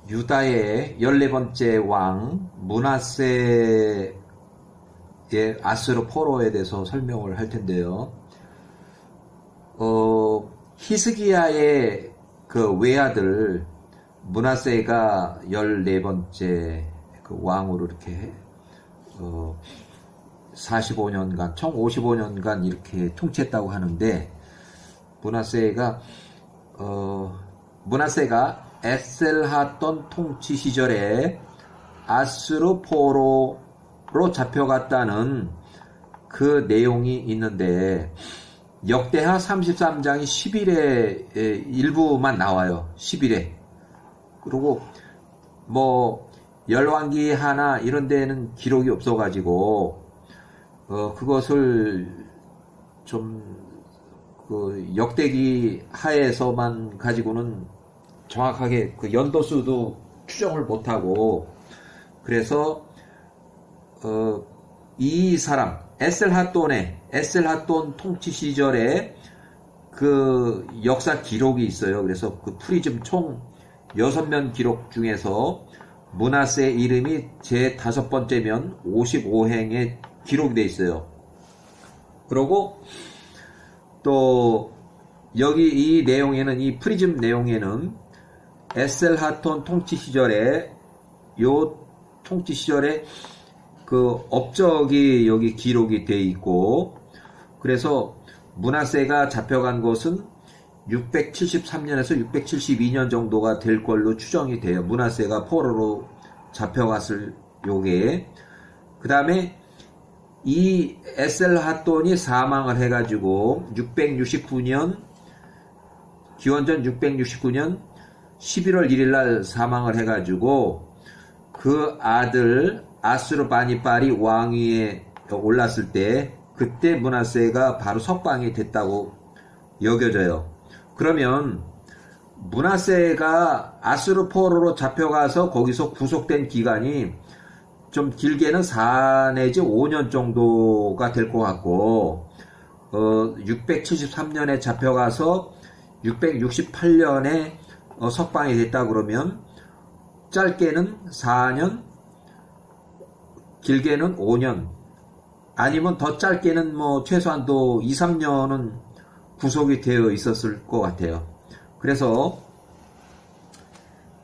유다의 14번째 왕 므낫세의 아수르 포로에 대해서 설명을 할 텐데요. 히스기야의 그 외아들 므낫세가 14번째 그 왕으로 이렇게 45년간, 총 55년간 이렇게 통치했다고 하는데, 므낫세가 에셀하돈 통치 시절에 아수르 포로로 잡혀갔다는 그 내용이 있는데, 역대하 33장이 10일에 일부만 나와요. 10일에. 그리고 뭐 열왕기 하나 이런 데는 기록이 없어가지고 그것을 좀 그 역대기 하에서만 가지고는 정확하게 그 연도수도 추정을 못하고, 그래서 이 사람 에셀하돈 통치 시절에 그 역사 기록이 있어요. 그래서 그 프리즘 총 6면 기록 중에서 므낫세 이름이 제 5번째면 55행에 기록이 되어 있어요. 그리고 또 여기 이 내용에는, 이 프리즘 내용에는 에셀하돈 통치 시절에 그 업적이 여기 기록이 되어 있고, 그래서 므낫세가 잡혀간 것은 673년에서 672년 정도가 될 걸로 추정이 돼요. 므낫세가 포로로 잡혀갔을 요게. 그 다음에 이 에셀하돈이 사망을 해가지고 669년, 기원전 669년 11월 1일날 사망을 해가지고 그 아들 아수르바니빨이 왕위에 올랐을 때, 그때 므낫세가 바로 석방이 됐다고 여겨져요. 그러면 므낫세가 아수르 포로로 잡혀가서 거기서 구속된 기간이 좀 길게는 4 내지 5년 정도가 될 것 같고, 673년에 잡혀가서 668년에 석방이 됐다 그러면 짧게는 4년, 길게는 5년, 아니면 더 짧게는 뭐 최소한도 2, 3년은 구속이 되어 있었을 것 같아요. 그래서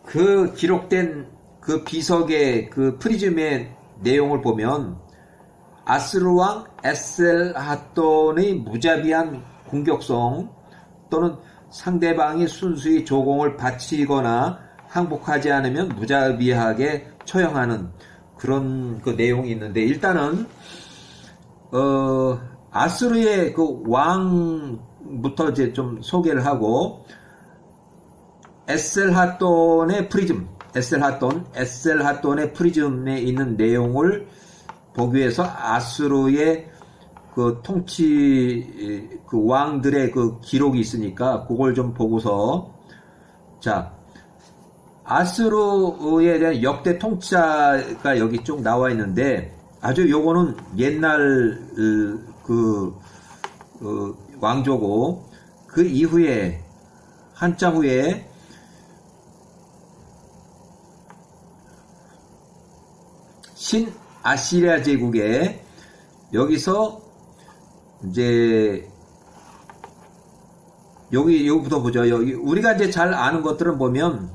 그 기록된 그 비석의 그 프리즘의 내용을 보면 아수르 왕 에셀하돈의 무자비한 공격성, 또는 상대방이 순수히 조공을 바치거나 항복하지 않으면 무자비하게 처형하는 그런 그 내용이 있는데, 일단은 아수르의 그 왕부터 이제 좀 소개를 하고, 에셀하돈의 프리즘에 있는 내용을 보기 위해서 아수르의 그 통치 그 왕들의 그 기록이 있으니까 그걸 좀 보고서, 자, 아수르에 대한 역대 통치자가 여기 쭉 나와 있는데, 아주 요거는 옛날 왕조고, 그 이후에 한참 후에 신아시리아 제국에, 여기서 이제 여기부터 보죠. 여기 우리가 이제 잘 아는 것들은 보면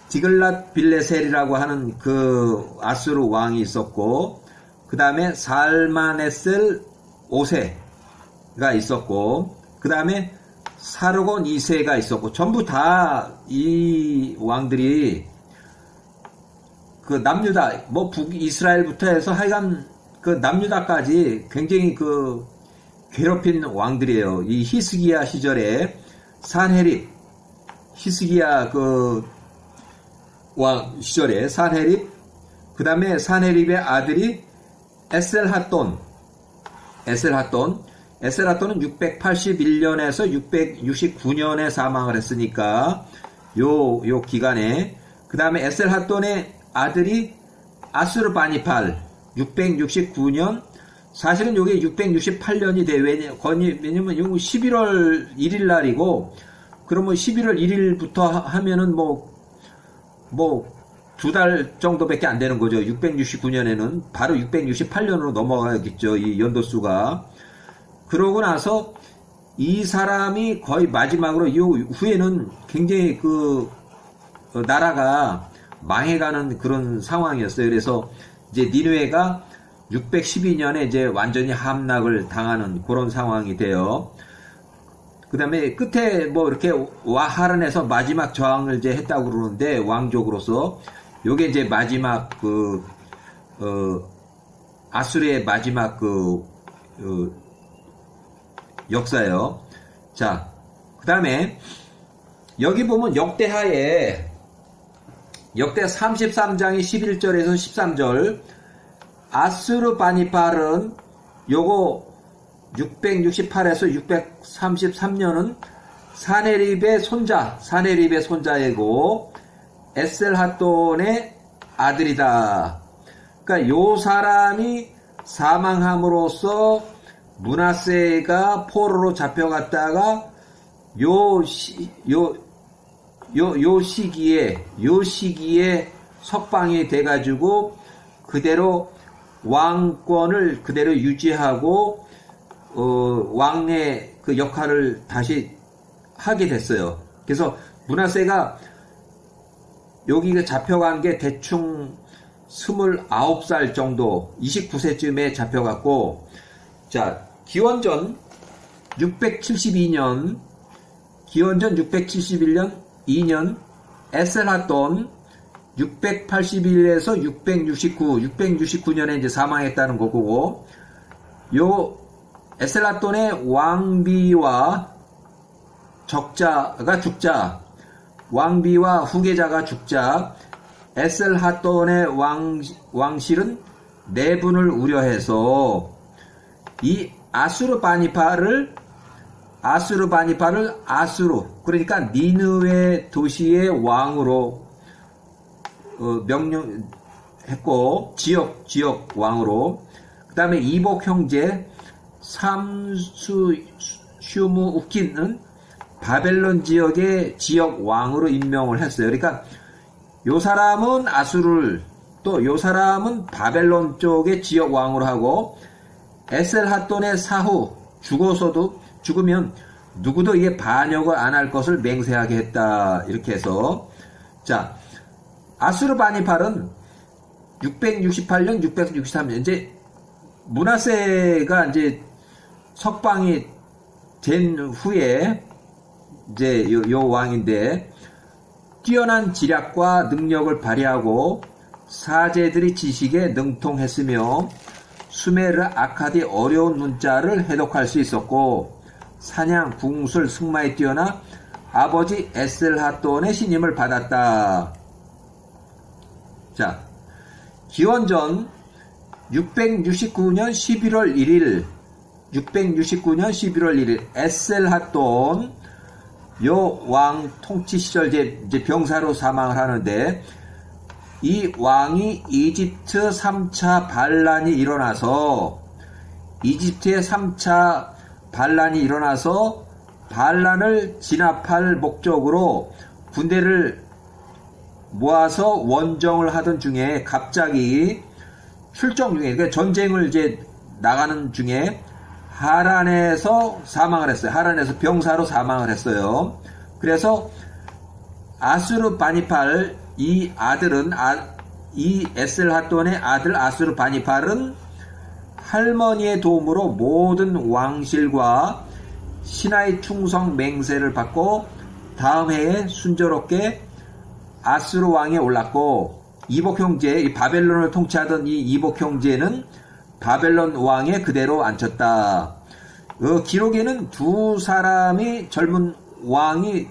디글랏 빌레셀이라고 하는 그 아수르 왕이 있었고, 그 다음에 살마네셀 5세가 있었고, 그 다음에 사르곤 2세가 있었고, 전부 다 이 왕들이 그 남유다, 뭐 북이스라엘부터 해서 하여간 그 남유다까지 굉장히 그 괴롭힌 왕들이에요. 이 히스기야 시절에 히스기야 그 왕 시절에 산헤립, 그 다음에 산헤립의 아들이 에셀하돈은 681년에서 669년에 사망을 했으니까 요 기간에, 그 다음에 에셀하돈의 아들이 아수르바니팔 669년, 사실은 요게 668년이 돼. 왜냐면 이거 11월 1일 날이고, 그러면 11월 1일부터 하면은 뭐 뭐 2달 정도밖에 안 되는 거죠. 669년에는 바로 668년으로 넘어가겠죠. 이 연도수가. 그러고 나서 이 사람이 거의 마지막으로 이 후에는 굉장히 그 나라가 망해가는 그런 상황이었어요. 그래서 이제 니느웨가 612년에 이제 완전히 함락을 당하는 그런 상황이 돼요. 그 다음에 끝에 뭐 이렇게 와하란에서 마지막 저항을 이제 했다고 그러는데, 왕족으로서 요게 이제 마지막 아수르의 마지막 역사예요. 자, 그 다음에 여기 보면 역대 33장이 11절에서 13절, 아수르바니팔은 요거 668에서 633년은 사네립의 손자이고 에셀핫돈의 아들이다. 그러니까 요 사람이 사망함으로써 므낫세가 포로로 잡혀갔다가 요 시기에 석방이 돼가지고 그대로 왕권을 그대로 유지하고 왕의 그 역할을 다시 하게 됐어요. 그래서 므낫세가 여기가 잡혀간 게 대충 29살 정도, 29세쯤에 잡혀갔고, 자, 기원전 671년 2년 에셀핫돈 681에서 669년에 이제 사망했다는 거고, 요 에셀핫돈의 왕비와 왕비와 후계자가 죽자 에셀핫돈의 왕실은 내분을 우려해서 이 아수르바니팔을 그러니까 니느웨 도시의 왕으로 명령했고, 지역 왕으로. 그 다음에 이복 형제 삼수슈무우킨은 바벨론 지역의 지역 왕으로 임명을 했어요. 그러니까 요 사람은 또 요 사람은 바벨론 쪽의 지역 왕으로 하고, 에셀핫돈의 사후 죽으면 누구도 이게 반역을 안 할 것을 맹세하게 했다. 이렇게 해서, 자, 아수르바니팔은 668년, 663년 이제 므낫세가 이제 석방이 된 후에 이제 요 왕인데, 뛰어난 지략과 능력을 발휘하고 사제들이 지식에 능통했으며 수메르 아카디 어려운 문자를 해독할 수 있었고, 사냥, 궁술, 승마에 뛰어나 아버지 에셀핫돈의 신임을 받았다. 자, 기원전 669년 11월 1일 에셀핫돈 요 왕 통치 시절 이제 병사로 사망을 하는데, 이 왕이 이집트 3차 반란이 일어나서 반란을 진압할 목적으로 군대를 모아서 원정을 하던 중에 갑자기 그러니까 전쟁을 이제 나가는 중에 하란에서 사망을 했어요. 하란에서 병사로 사망을 했어요. 그래서 아수르바니팔 이 에셀핫돈의 아들 아수르바니팔은 할머니의 도움으로 모든 왕실과 신하의 충성 맹세를 받고 다음 해에 순조롭게 아수르 왕에 올랐고, 이복 형제, 이 바벨론을 통치하던 이 이복 형제는 바벨론 왕에 그대로 앉혔다. 기록에는 두 사람이 젊은 왕이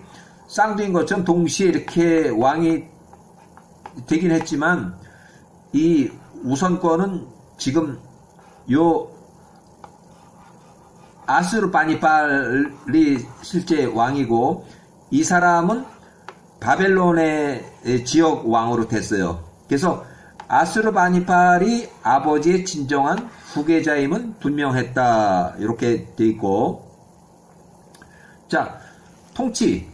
쌍둥이인 것처럼 동시에 이렇게 왕이 되긴 했지만, 이 우선권은 지금 요 아수르바니팔이 실제 왕이고, 이 사람은 바벨론의 지역 왕으로 됐어요. 그래서 아수르바니팔이 아버지의 진정한 후계자임은 분명했다. 이렇게 돼 있고, 자, 통치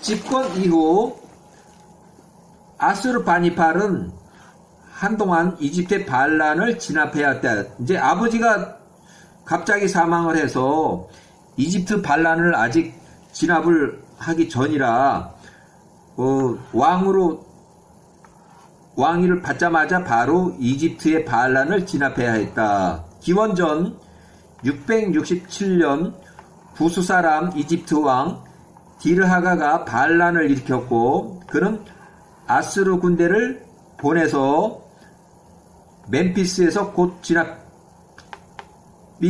집권 이후 아수르바니팔은 한동안 이집트의 반란을 진압해야 했다. 이제 아버지가 갑자기 사망을 해서 이집트 반란을 아직 진압을 하기 전이라 왕위를 받자마자 바로 이집트의 반란을 진압해야 했다. 기원전 667년 구스 사람 이집트 왕 디르하가가 반란을 일으켰고 그는 아수르 군대를 보내서 멤피스에서 곧 진압이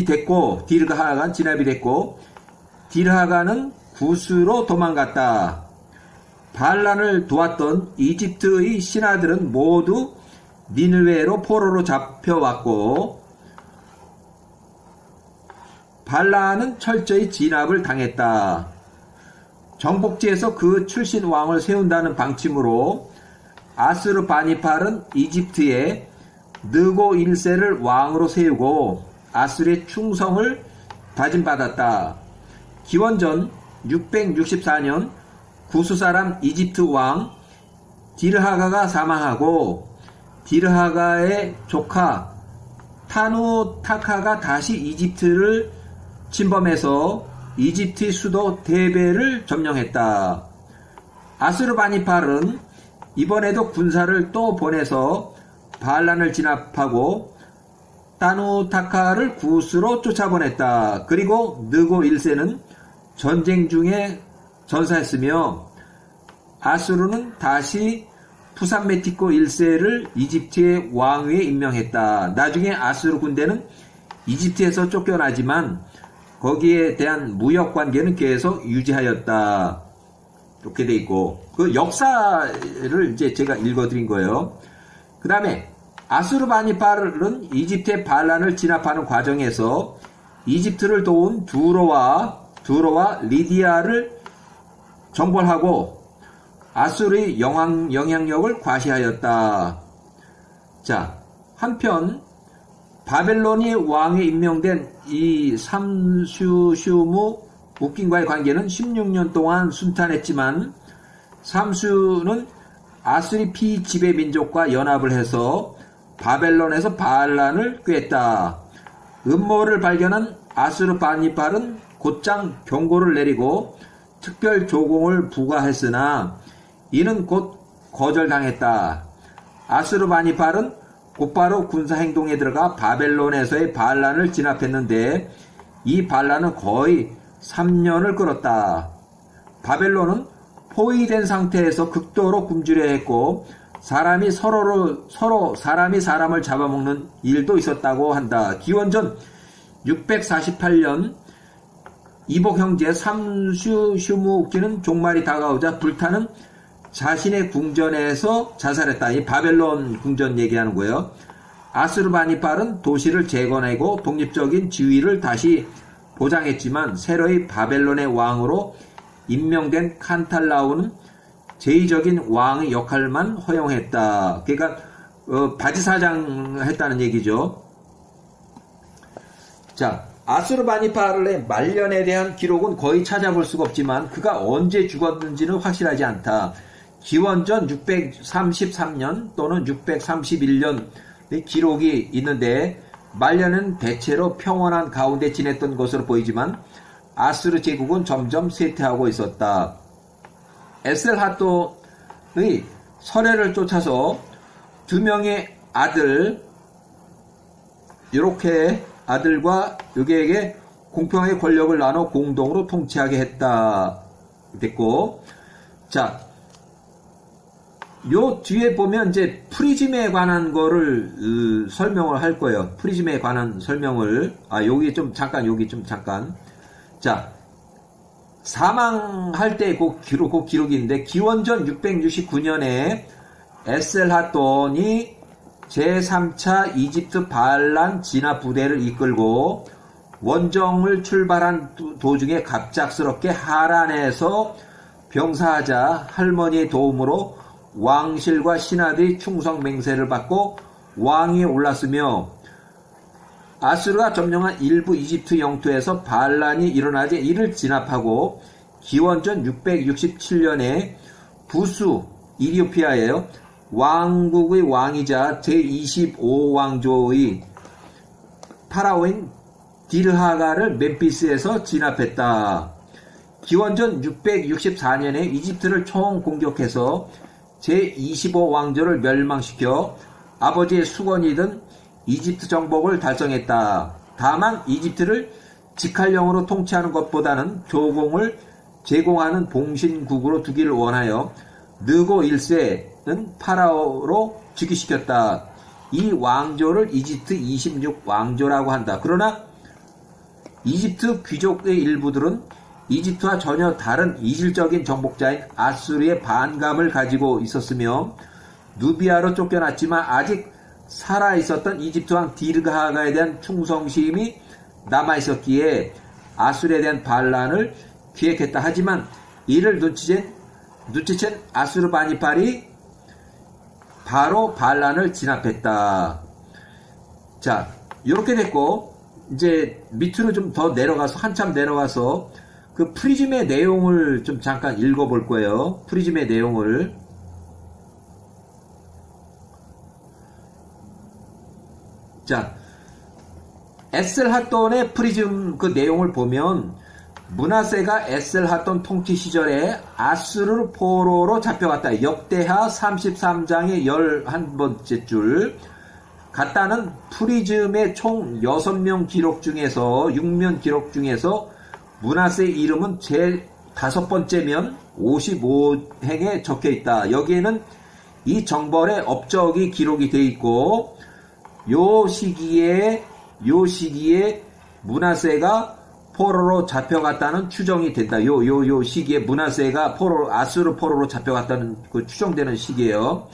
됐고 디르하가는 진압이 됐고 디르하가는 구스로 도망갔다. 반란을 도왔던 이집트의 신하들은 모두 니느웨로 포로로 잡혀왔고 반란은 철저히 진압을 당했다. 정복지에서 그 출신 왕을 세운다는 방침으로 아수르바니팔은 이집트에 느고 1세를 왕으로 세우고 아수르의 충성을 다짐받았다. 기원전 664년 구스 사람 이집트 왕 디르하가가 사망하고 디르하가의 조카 타누타카가 다시 이집트를 침범해서 이집트의 수도 데베를 점령했다. 아수르바니팔은 이번에도 군사를 또 보내서 반란을 진압하고 타누타카를 구스로 쫓아보냈다. 그리고 느고 1세는 전쟁 중에 전사했으며 아수르는 다시 푸산메티코 1세를 이집트의 왕위에 임명했다. 나중에 아수르 군대는 이집트에서 쫓겨나지만 거기에 대한 무역 관계는 계속 유지하였다. 이렇게 돼 있고 그 역사를 이제 제가 읽어드린 거예요. 그 다음에 아수르바니팔은 이집트의 반란을 진압하는 과정에서 이집트를 도운 두로와 리디아를 정벌하고 아수르의 영향력을 과시하였다. 자, 한편 바벨론이 왕에 임명된 이 삼슈슈무 웃긴과의 관계는 16년 동안 순탄했지만 삼수는 아수리 피지배 민족과 연합을 해서 바벨론에서 반란을 꾀했다. 음모를 발견한 아수르바니팔은 곧장 경고를 내리고 특별 조공을 부과했으나 이는 곧 거절당했다. 아수르바니팔은 곧바로 군사행동에 들어가 바벨론에서의 반란을 진압했는데 이 반란은 거의 3년을 끌었다. 바벨론은 포위된 상태에서 극도로 굶주려 했고 사람이 사람을 잡아먹는 일도 있었다고 한다. 기원전 648년 이복 형제 삼슈슈무키는 종말이 다가오자 불타는 자신의 궁전에서 자살했다. 이 바벨론 궁전 얘기하는 거예요. 아수르바니팔은 도시를 재건하고 독립적인 지위를 다시 보장했지만 새로이 바벨론의 왕으로 임명된 칸탈라우는 제의적인 왕의 역할만 허용했다. 그러니까 바지사장 했다는 얘기죠. 자, 아수르바니팔의 말년에 대한 기록은 거의 찾아볼 수가 없지만 그가 언제 죽었는지는 확실하지 않다. 기원전 633년 또는 631년의 기록이 있는데 말년은 대체로 평온한 가운데 지냈던 것으로 보이지만 아수르 제국은 점점 쇠퇴하고 있었다. 에셀하토의 서례를 쫓아서 두 명의 아들, 이렇게 아들과 여기에게 공평하게 권력을 나눠 공동으로 통치하게 했다. 됐고, 자, 요 뒤에 보면 이제 프리즘에 관한 거를 설명을 할 거예요. 프리즘에 관한 설명을 여기 좀 잠깐. 자, 사망할 때 그 기록이 있는데 기원전 669년에 에셀하돈이 제3차 이집트 반란 진압 부대를 이끌고 원정을 출발한 도중에 갑작스럽게 하란에서 병사하자 할머니의 도움으로 왕실과 신하들이 충성 맹세를 받고 왕위에 올랐으며 아수르가 점령한 일부 이집트 영토에서 반란이 일어나자 이를 진압하고 기원전 667년에 부수 이디오피아예요. 왕국의 왕이자 제25왕조의 파라오인 디르하가를 멤피스에서 진압했다. 기원전 664년에 이집트를 총공격해서 제25왕조를 멸망시켜 아버지의 수건이던 이집트 정복을 달성했다. 다만 이집트를 직할령으로 통치하는 것보다는 조공을 제공하는 봉신국으로 두기를 원하여 느고 1세는 파라오로 즉위시켰다. 이 왕조를 이집트 26왕조라고 한다. 그러나 이집트 귀족의 일부들은 이집트와 전혀 다른 이질적인 정복자인 아수르의 반감을 가지고 있었으며 누비아로 쫓겨났지만 아직 살아있었던 이집트 왕 디르하가에 대한 충성심이 남아있었기에 아수르에 대한 반란을 기획했다. 하지만 이를 눈치챈 아수르 바니팔이 바로 반란을 진압했다. 자, 이렇게 됐고 이제 밑으로 좀 더 내려가서 한참 내려가서 그 프리즘의 내용을 좀 잠깐 읽어볼 거예요. 프리즘의 내용을. 자, 에셀핫돈의 프리즘 그 내용을 보면 므낫세가 에셀핫돈 통치 시절에 아수르 포로로 잡혀갔다. 역대하 33장의 11번째 줄. 같다는 프리즘의 총 6명 기록 중에서 6면 기록 중에서 므낫세의 이름은 제 5번째면 55행에 적혀있다. 여기에는 이 정벌의 업적이 기록이 되어 있고 요 시기에 므낫세가 포로로 잡혀갔다는 추정이 된다. 요 시기에 므낫세가 아수르 포로로 잡혀갔다는 그 추정되는 시기예요.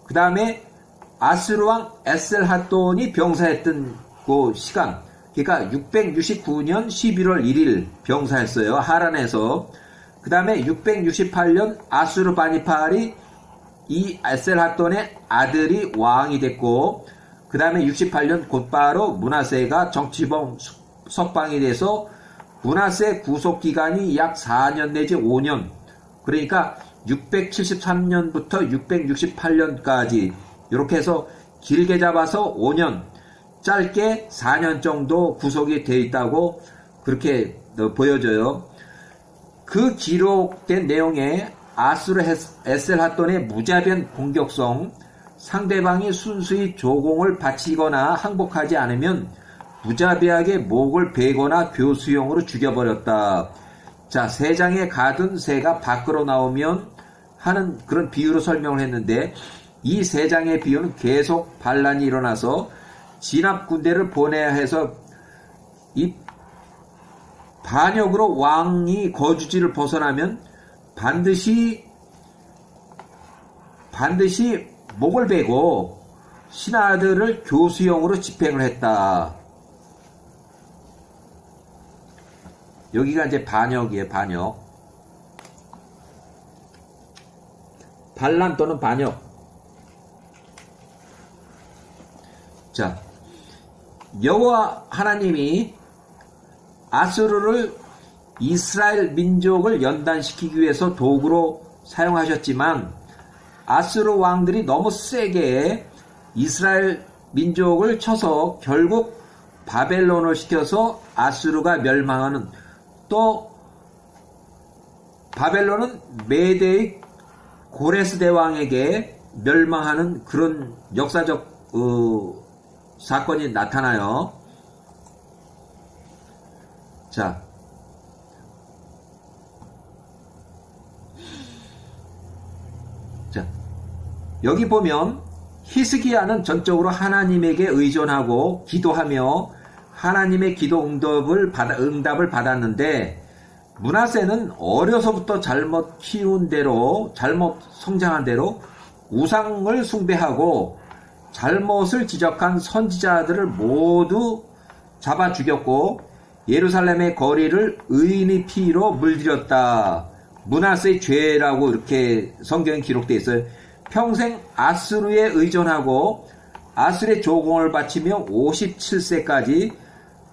그 다음에 아수르 왕 에셀핫돈이 병사했던 그 시간, 그러니까 669년 11월 1일 병사했어요. 하란에서. 그 다음에 668년 아수르 바니팔이 이 에셀핫돈의 아들이 왕이 됐고, 그 다음에 68년 곧바로 므낫세가 정치범 석방이 돼서 므낫세 구속기간이 약 4년 내지 5년, 그러니까 673년부터 668년까지 이렇게 해서 길게 잡아서 5년, 짧게 4년 정도 구속이 되어 있다고 그렇게 보여져요. 그 기록된 내용에 아수르 에셀핫돈의 무자비한 공격성, 상대방이 순수히 조공을 바치거나 항복하지 않으면 무자비하게 목을 베거나 교수용으로 죽여버렸다. 자, 세 장에 가둔 새가 밖으로 나오면 하는 그런 비유로 설명을 했는데, 이 세 장의 비유는 계속 반란이 일어나서 진압 군대를 보내야 해서 이 반역으로 왕이 거주지를 벗어나면 반드시 목을 베고 신하들을 교수형으로 집행을 했다. 여기가 이제 반역이에요. 반역. 반란 또는 반역. 자, 여호와 하나님이 아수르를 이스라엘 민족을 연단시키기 위해서 도구로 사용하셨지만 아수르 왕들이 너무 세게 이스라엘 민족을 쳐서 결국 바벨론을 시켜서 아수르가 멸망하는, 또 바벨론은 메대의 고레스 대왕에게 멸망하는 그런 역사적 사건이 나타나요. 자, 여기 보면 히스기야는 전적으로 하나님에게 의존하고 기도하며 하나님의 기도 응답을 받았는데, 므낫세는 어려서부터 잘못 키운 대로, 잘못 성장한 대로 우상을 숭배하고 잘못을 지적한 선지자들을 모두 잡아 죽였고 예루살렘의 거리를 의인의 피로 물들였다. 므낫세의 죄라고 이렇게 성경에 기록되어 있어요. 평생 아수르에 의존하고 아수르의 조공을 바치며 57세까지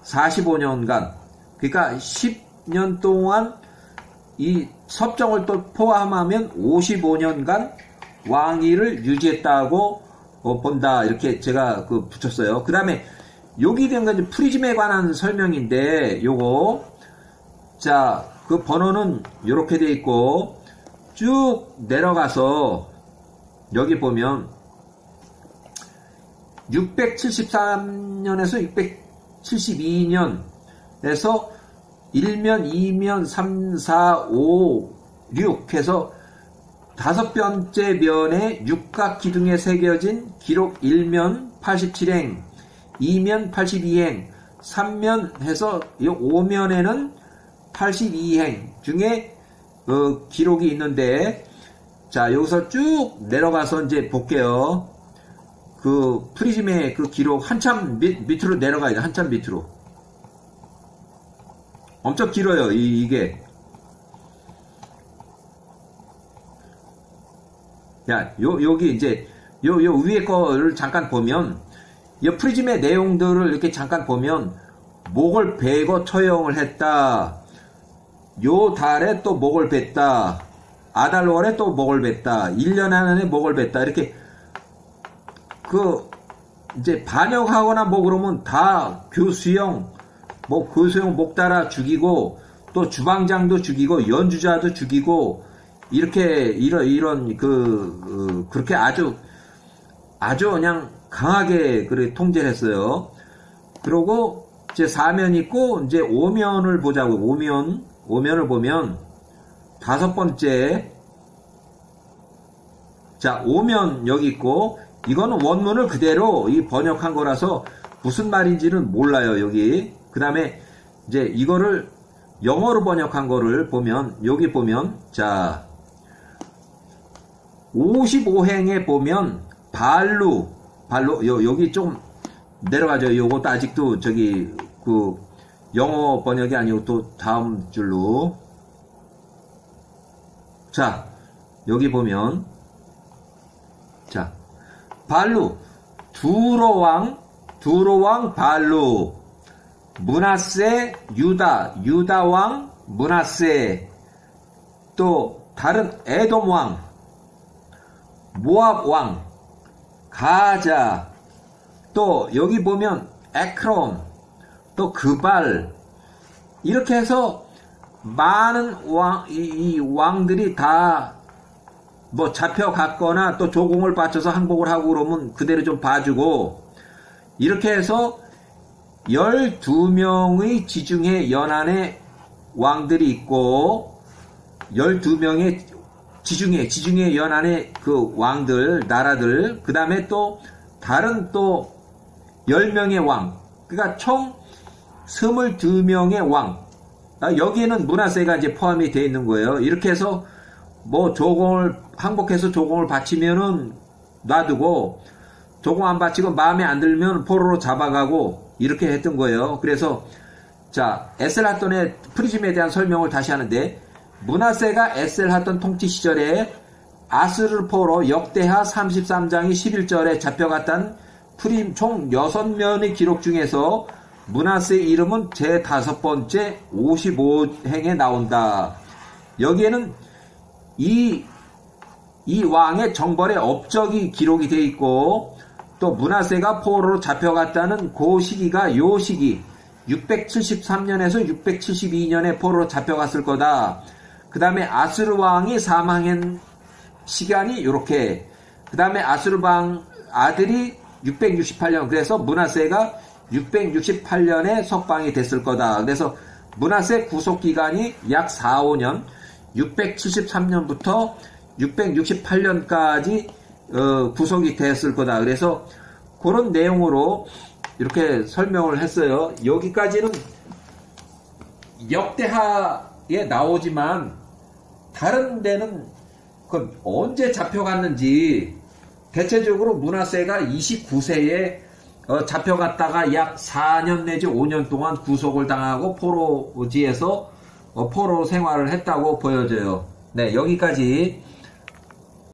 45년간, 그러니까 10년 동안 이 섭정을 또 포함하면 55년간 왕위를 유지했다고 본다. 이렇게 제가 붙였어요. 그 다음에 여기 된 건 프리즘에 관한 설명인데, 요거. 자, 그 번호는 요렇게 돼 있고, 쭉 내려가서, 여기 보면, 673년에서 672년에서 1면, 2면, 3, 4, 5, 6 해서 5번째 면에 육각 기둥에 새겨진 기록 1면 87행, 2면 82행, 3면 해서 5면에는 82행 중에 기록이 있는데, 자, 여기서 쭉 내려가서 이제 볼게요. 그 프리즘의 그 기록 한참 밑으로 내려가야 돼. 한참 밑으로. 엄청 길어요. 이게. 야, 여기 이제 요 위에 거를 잠깐 보면, 이 프리즘의 내용들을 이렇게 잠깐 보면, 목을 베고 처형을 했다. 요 달에 또 목을 뱄다. 아달월에 또 목을 뱄다. 1년 안에 목을 뱄다. 이렇게 이제 반역하거나 뭐 그러면 다 교수형 목 따라 죽이고, 또 주방장도 죽이고, 연주자도 죽이고, 이렇게 이런 그렇게 아주 그냥 강하게 통제를 했어요. 그리고 이제 4면 있고, 이제 5면을 보자고. 5면을 보면 5번째. 자, 5면 여기 있고, 이거는 원문을 그대로 번역한 거라서 무슨 말인지는 몰라요, 여기. 그 다음에 이제 이거를 영어로 번역한 거를 보면, 여기 보면, 자, 55행에 보면 발루, 여기 좀 내려가죠. 요것도 아직도 영어 번역이 아니고 또 다음 줄로. 자, 여기 보면, 자, 발루, 두로왕 발루, 므낫세, 유다왕, 므낫세, 또 다른 에돔왕, 모압왕, 가자, 또 여기 보면 에크론, 또 그발, 이렇게 해서 많은 이 왕들이 다 뭐 잡혀갔거나 또 조공을 바쳐서 항복을 하고 그러면 그대로 좀 봐주고, 이렇게 해서 12명의 지중해 왕들이 있고, 12명의 지중해 연안의 그 왕들, 나라들, 그 다음에 또 다른 또 10명의 왕, 그러니까 총 22명의 왕. 여기에는 므낫세가 이제 포함이 되어 있는 거예요. 이렇게 해서 뭐 항복해서 조공을 바치면은 놔두고, 조공 안 바치고 마음에 안 들면 포로로 잡아가고, 이렇게 했던 거예요. 그래서 자, 에셀하돈의 프리즘에 대한 설명을 다시 하는데, 므낫세가 에셀하돈 통치 시절에 아스르 포로 역대하 33장이 11절에 잡혀갔던 총 6면의 기록 중에서 므낫세의 이름은 제5번째 55행에 나온다. 여기에는 이 왕의 정벌의 업적이 기록이 되어 있고, 또 므낫세가 포로로 잡혀갔다는 그 시기가 요 시기 673년에서 672년에 포로로 잡혀갔을 거다. 그 다음에 아스르 왕이 사망한 시간이 요렇게, 그 다음에 아스르 왕 아들이 668년, 그래서 므낫세가 668년에 석방이 됐을 거다. 그래서 므낫세 구속 기간이 약 4, 5년, 673년부터 668년까지 구속이 됐을 거다. 그래서 그런 내용으로 이렇게 설명을 했어요. 여기까지는 역대하에 나오지만 다른 데는 그 언제 잡혀갔는지, 대체적으로 므낫세가 29세에 잡혀갔다가 약 4년 내지 5년 동안 구속을 당하고 포로지에서 포로 생활을 했다고 보여져요. 네, 여기까지